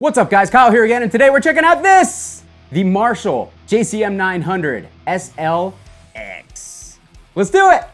What's up guys, Kyle here again, and today we're checking out this! The Marshall JCM 900 SLX. Let's do it!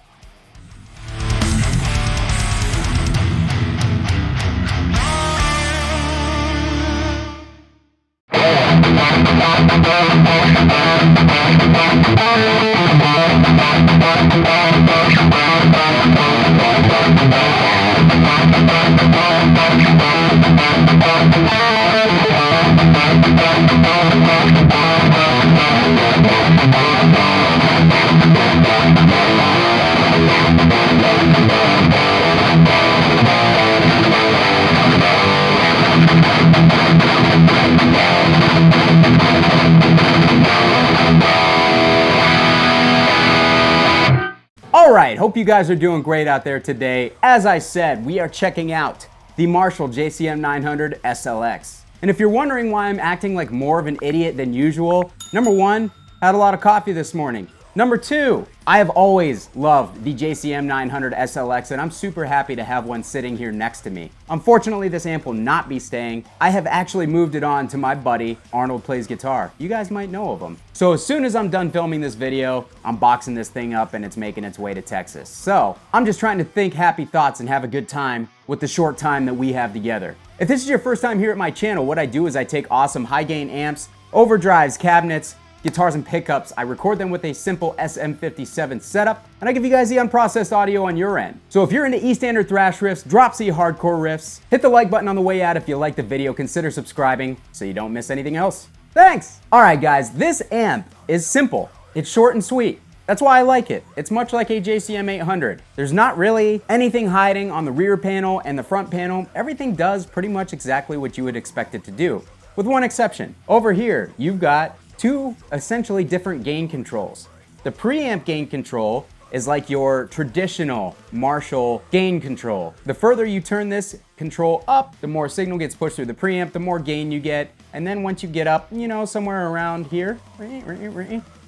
Alright, hope you guys are doing great out there today. As I said, we are checking out the Marshall JCM 900 SLX. And if you're wondering why I'm acting like more of an idiot than usual, number one, had a lot of coffee this morning. Number two, I have always loved the JCM 900 SLX, and I'm super happy to have one sitting here next to me. Unfortunately, this amp will not be staying. I have actually moved it on to my buddy, Arnold Plays Guitar. You guys might know of him. So as soon as I'm done filming this video, I'm boxing this thing up and it's making its way to Texas. So I'm just trying to think happy thoughts and have a good time with the short time that we have together. If this is your first time here at my channel, what I do is I take awesome high gain amps, overdrives, cabinets, guitars and pickups. I record them with a simple SM57 setup, and I give you guys the unprocessed audio on your end. So if you're into E standard thrash riffs, drop C hardcore riffs, hit the like button on the way out. If you like the video, consider subscribing so you don't miss anything else. Thanks! Alright guys, this amp is simple. It's short and sweet. That's why I like it. It's much like a JCM 800. There's not really anything hiding on the rear panel and the front panel. Everything does pretty much exactly what you would expect it to do, with one exception. Over here, you've got two essentially different gain controls. The preamp gain control is like your traditional Marshall gain control. The further you turn this control up, the more signal gets pushed through the preamp, the more gain you get. And then once you get up, you know, somewhere around here,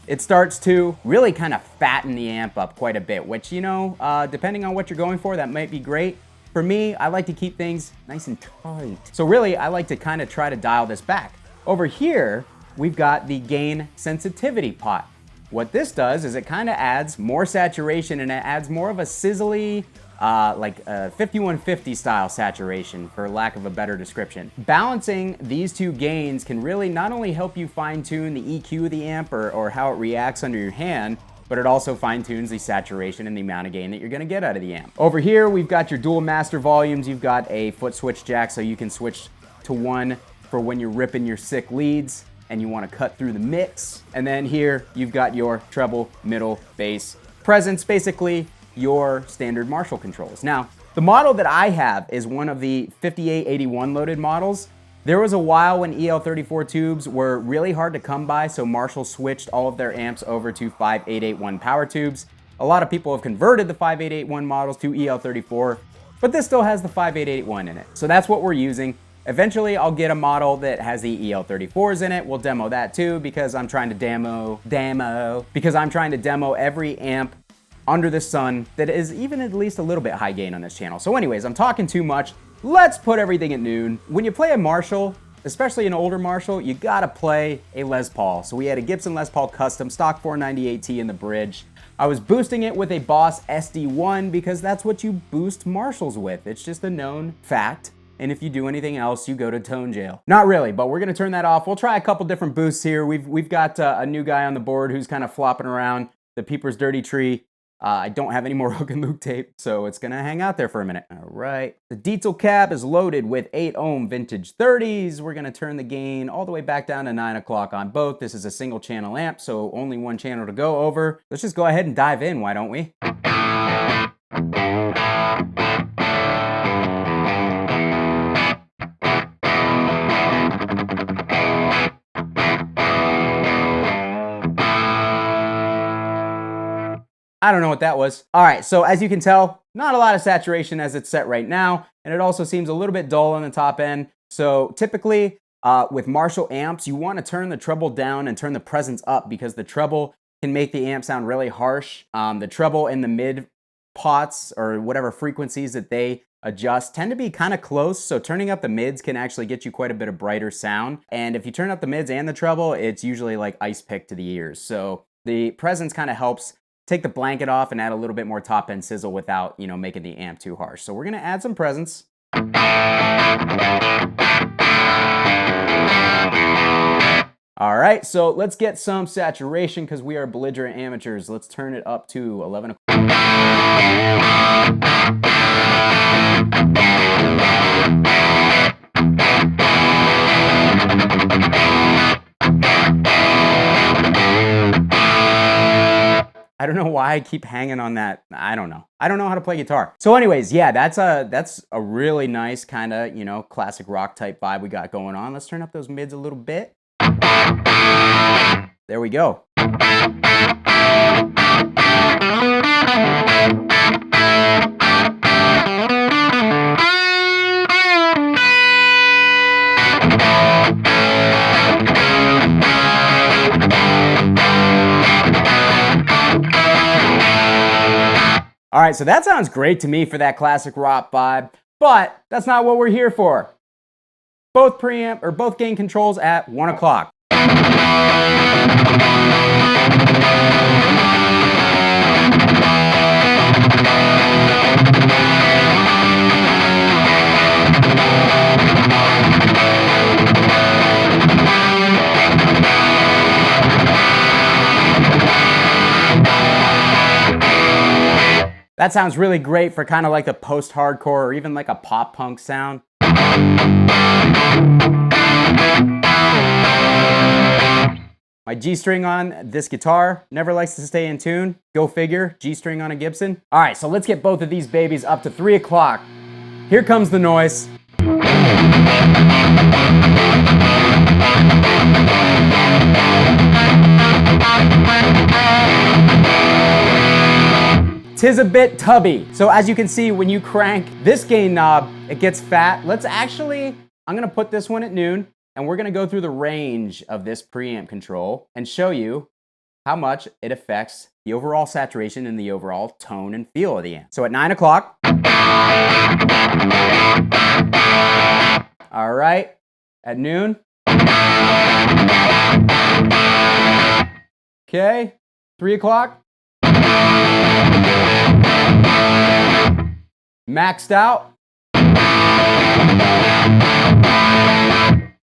it starts to really kind of fatten the amp up quite a bit, which, you know, depending on what you're going for, that might be great. For me, I like to keep things nice and tight. So really, I like to kind of try to dial this back. Over here, we've got the gain sensitivity pot. What this does is it kind of adds more saturation, and it adds more of a sizzly, like a 5150 style saturation, for lack of a better description. Balancing these two gains can really not only help you fine tune the EQ of the amp or how it reacts under your hand, but it also fine tunes the saturation and the amount of gain that you're gonna get out of the amp. Over here, we've got your dual master volumes. You've got a foot switch jack, so you can switch to one for when you're ripping your sick leads and you want to cut through the mix. And then here you've got your treble, middle, bass presence, basically your standard Marshall controls. Now, the model that I have is one of the 5881 loaded models. There was a while when EL34 tubes were really hard to come by, so Marshall switched all of their amps over to 5881 power tubes. A lot of people have converted the 5881 models to EL34, but this still has the 5881 in it. So that's what we're using. Eventually, I'll get a model that has the EL34s in it. We'll demo that too, because I'm trying to demo every amp under the sun that is even at least a little bit high gain on this channel. So anyways, I'm talking too much. Let's put everything at noon. When you play a Marshall, especially an older Marshall, you gotta play a Les Paul. So we had a Gibson Les Paul Custom stock 498T in the bridge. I was boosting it with a Boss SD1 because that's what you boost Marshalls with. It's just a known fact. And if you do anything else, you go to tone jail. Not really, but we're gonna turn that off. We'll try a couple different boosts here. We've got a new guy on the board who's kind of flopping around, the Peeper's Dirty Tree. I don't have any more hook and loop tape, so it's gonna hang out there for a minute. All right, the diesel cab is loaded with 8 ohm vintage 30s. We're gonna turn the gain all the way back down to 9 o'clock on both. This is a single channel amp, so only one channel to go over. Let's just go ahead and dive in, why don't we? I don't know what that was. All right, so as you can tell, not a lot of saturation as it's set right now, and it also seems a little bit dull on the top end. So typically with Marshall amps, you want to turn the treble down and turn the presence up, because the treble can make the amp sound really harsh. The treble in the mid pots or whatever frequencies that they adjust tend to be kind of close, so turning up the mids can actually get you quite a bit of brighter sound. And if you turn up the mids and the treble, it's usually like ice pick to the ears. So the presence kind of helps take the blanket off and add a little bit more top end sizzle without, you know, making the amp too harsh. So we're gonna add some presence. All right, so let's get some saturation because we are belligerent amateurs. Let's turn it up to 11 o'clock. I don't know why I keep hanging on that. I don't know. I don't know how to play guitar. So anyways, yeah, that's a really nice kind of, you know, classic rock type vibe we got going on. Let's turn up those mids a little bit. There we go. All right, so that sounds great to me for that classic rock vibe, but that's not what we're here for. Both preamp or both gain controls at 1 o'clock. That sounds really great for kind of like a post-hardcore or even like a pop-punk sound. My G string on this guitar never likes to stay in tune. Go figure, G string on a Gibson. All right, so let's get both of these babies up to 3 o'clock. Here comes the noise. Tis a bit tubby. So as you can see, when you crank this gain knob, it gets fat. I'm gonna put this one at noon, and we're gonna go through the range of this preamp control and show you how much it affects the overall saturation and the overall tone and feel of the amp. So at 9 o'clock. All right, at noon. Okay, 3 o'clock. Maxed out.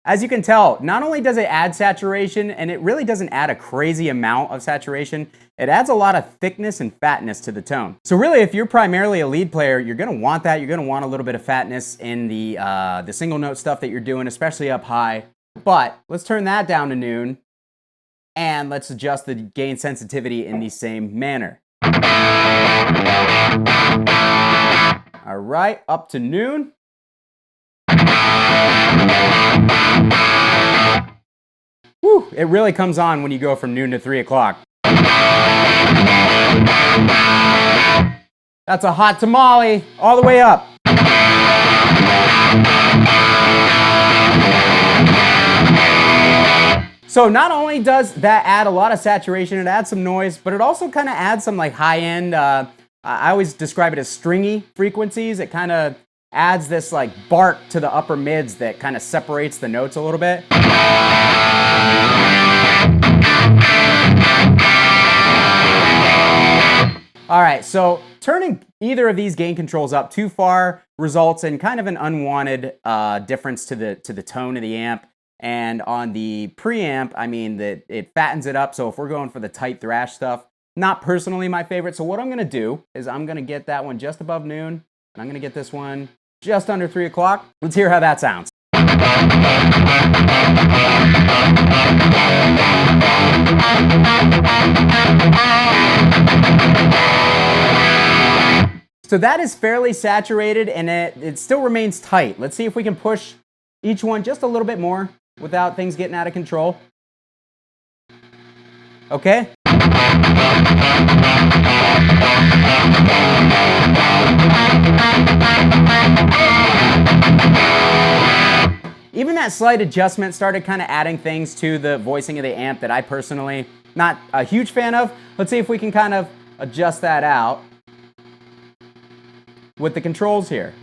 As you can tell, not only does it add saturation, and it really doesn't add a crazy amount of saturation, it adds a lot of thickness and fatness to the tone. So really, if you're primarily a lead player, you're gonna want that. You're gonna want a little bit of fatness in the single note stuff that you're doing, especially up high. But let's turn that down to noon, and let's adjust the gain sensitivity in the same manner. All right, up to noon. Whew, it really comes on when you go from noon to 3 o'clock. That's a hot tamale all the way up. So not only does that add a lot of saturation, it adds some noise, but it also kind of adds some like high-end, I always describe it as stringy frequencies. It kind of adds this like bark to the upper mids that kind of separates the notes a little bit. All right, so turning either of these gain controls up too far results in kind of an unwanted difference to the tone of the amp. And on the preamp, I mean, that it fattens it up. So if we're going for the tight thrash stuff, not personally my favorite. So what I'm gonna do is I'm gonna get that one just above noon, and I'm gonna get this one just under 3 o'clock. Let's hear how that sounds. So that is fairly saturated, and it still remains tight. Let's see if we can push each one just a little bit more without things getting out of control. Okay. Even that slight adjustment started kind of adding things to the voicing of the amp that I personally not a huge fan of. Let's see if we can kind of adjust that out with the controls here.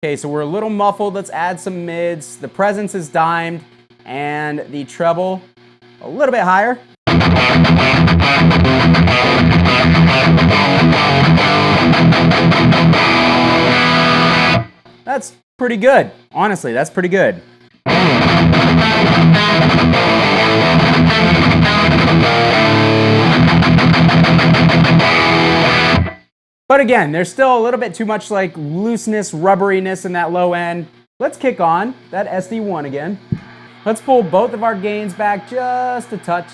Okay, so we're a little muffled. Let's add some mids. The presence is dimed, and the treble a little bit higher. That's pretty good. Honestly, that's pretty good. But again, there's still a little bit too much like looseness, rubberiness in that low end. Let's kick on that SD1 again. Let's pull both of our gains back just a touch.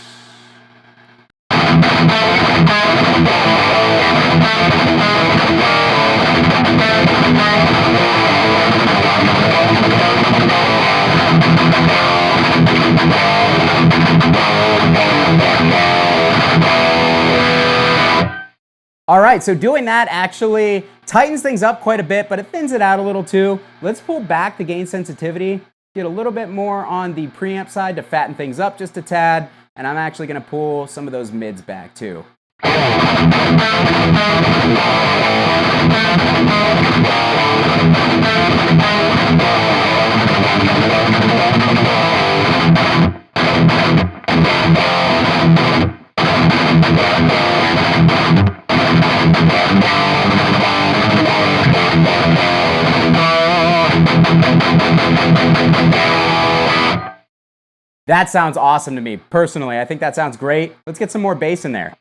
All right, so doing that actually tightens things up quite a bit, but it thins it out a little too. Let's pull back the gain sensitivity, get a little bit more on the preamp side to fatten things up just a tad, and I'm actually gonna pull some of those mids back too. That sounds awesome to me, personally. I think that sounds great. Let's get some more bass in there.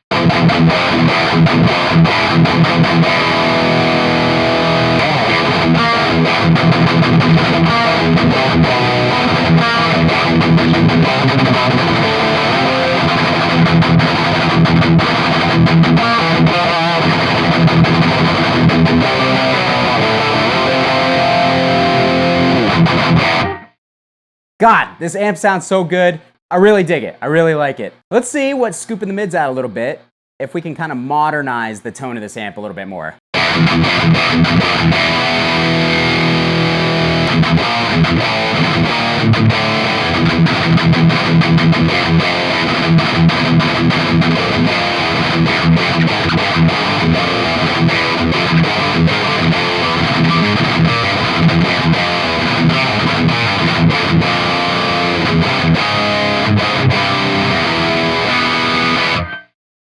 God, this amp sounds so good. I really dig it. I really like it. Let's see what scooping the mids out a little bit, if we can kind of modernize the tone of this amp a little bit more.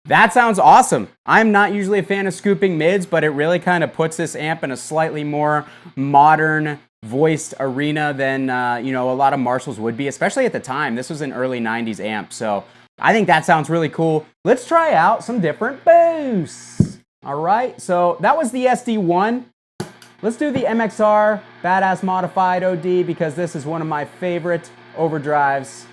That sounds awesome. I'm not usually a fan of scooping mids, but it really kind of puts this amp in a slightly more modern voiced arena than you know, a lot of Marshalls would be, especially at the time. This was an early 90s amp, so I think that sounds really cool. Let's try out some different boosts. All right, so that was the SD1. Let's do the MXR Badass Modified OD because this is one of my favorite overdrives.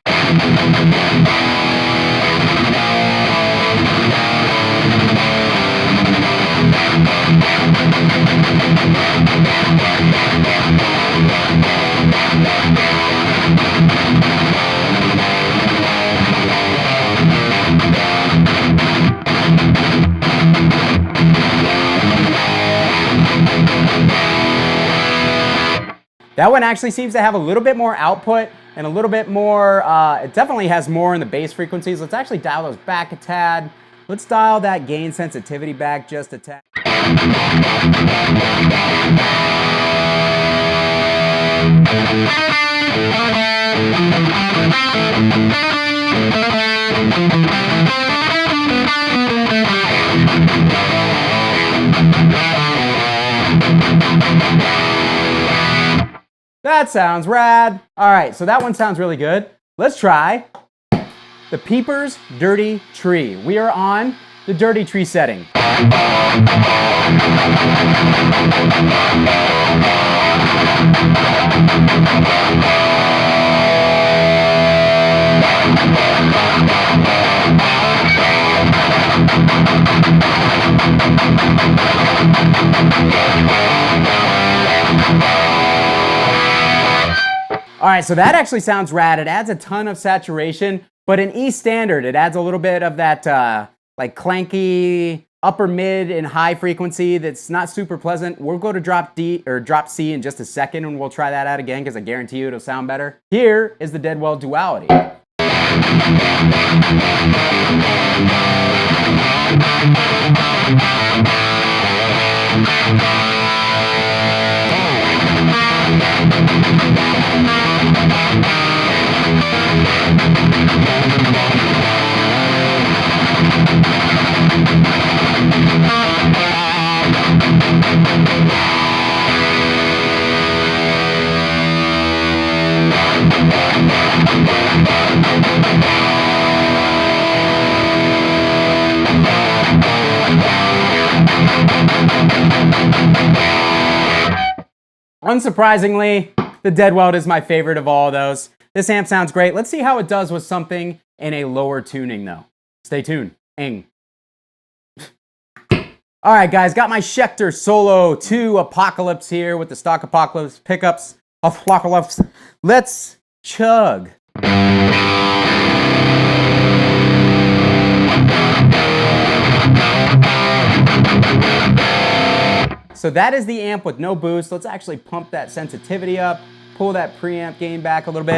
That one actually seems to have a little bit more output and a little bit more, it definitely has more in the bass frequencies. Let's actually dial those back a tad. Let's dial that gain sensitivity back just a tad. That sounds rad. All right, so that one sounds really good. Let's try the Peepers Dirty Tree. We are on the Dirty Tree setting. All right, so that actually sounds rad. It adds a ton of saturation, but in E standard, it adds a little bit of that like clanky upper mid and high frequency that's not super pleasant. We'll go to drop D or drop C in just a second, and we'll try that out again because I guarantee you it'll sound better. Here is the Deadwell Duality. Unsurprisingly, the dead weld is my favorite of all of those. This amp sounds great. Let's see how it does with something in a lower tuning though. Stay tuned. Ing. All right, guys, got my Schecter Solo 2 Apocalypse here with the stock Apocalypse pickups. Apocalypse. Let's chug. So that is the amp with no boost. Let's actually pump that sensitivity up, pull that preamp gain back a little bit.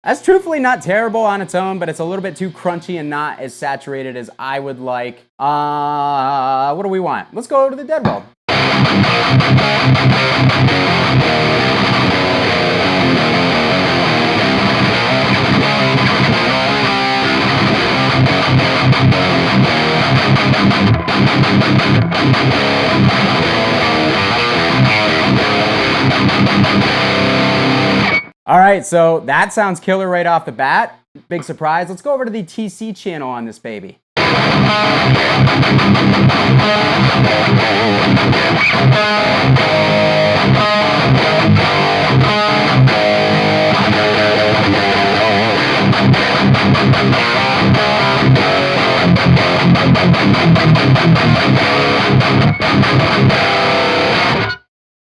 That's truthfully not terrible on its own, but it's a little bit too crunchy and not as saturated as I would like. What do we want? Let's go to the dead weld. All right, so that sounds killer right off the bat. Big surprise. Let's go over to the TC channel on this baby.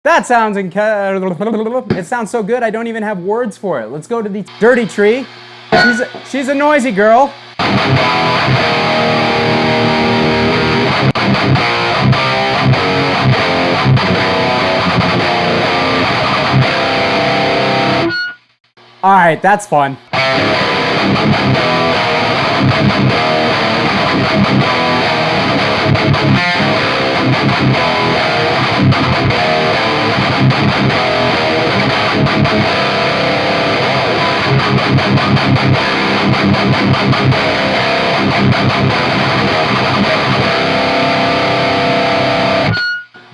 That sounds it sounds so good I don't even have words for it. Let's go to the Dirty Tree. She's a noisy girl. All right, that's fun.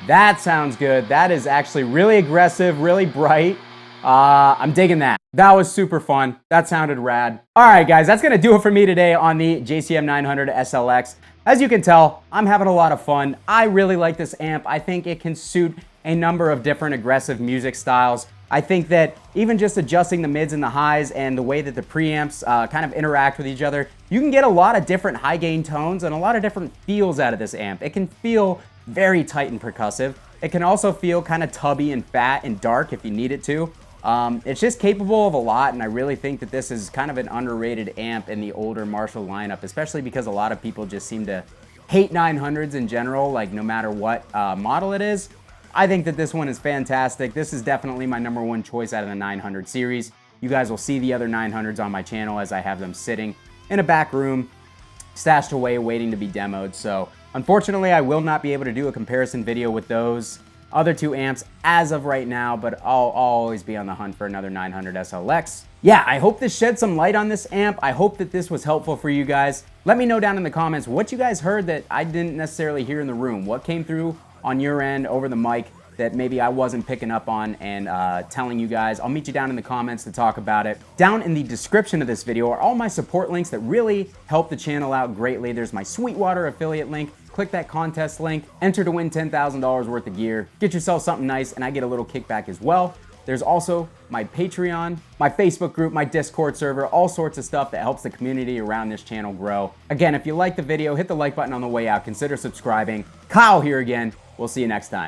That sounds good. That is actually really aggressive, really bright. I'm digging that. That was super fun. That sounded rad. All right, guys, that's gonna do it for me today on the JCM 900 SLX. As you can tell, I'm having a lot of fun. I really like this amp. I think it can suit a number of different aggressive music styles. I think that even just adjusting the mids and the highs and the way that the preamps kind of interact with each other, you can get a lot of different high gain tones and a lot of different feels out of this amp. It can feel very tight and percussive. It can also feel kind of tubby and fat and dark if you need it to. It's just capable of a lot, and I really think that this is kind of an underrated amp in the older Marshall lineup, especially because a lot of people just seem to hate 900s in general, like no matter what model it is. I think that this one is fantastic. This is definitely my #1 choice out of the 900 series. You guys will see the other 900s on my channel as I have them sitting in a back room, stashed away, waiting to be demoed. So unfortunately, I will not be able to do a comparison video with those other two amps as of right now, but I'll always be on the hunt for another 900 SLX. Yeah, I hope this shed some light on this amp. I hope that this was helpful for you guys. Let me know down in the comments what you guys heard that I didn't necessarily hear in the room. What came through on your end over the mic that maybe I wasn't picking up on and telling you guys. I'll meet you down in the comments to talk about it. Down in the description of this video are all my support links that really help the channel out greatly. There's my Sweetwater affiliate link. Click that contest link, enter to win $10,000 worth of gear. Get yourself something nice and I get a little kickback as well. There's also my Patreon, my Facebook group, my Discord server, all sorts of stuff that helps the community around this channel grow. Again, if you liked the video, hit the like button on the way out. Consider subscribing. Kyle here again. We'll see you next time.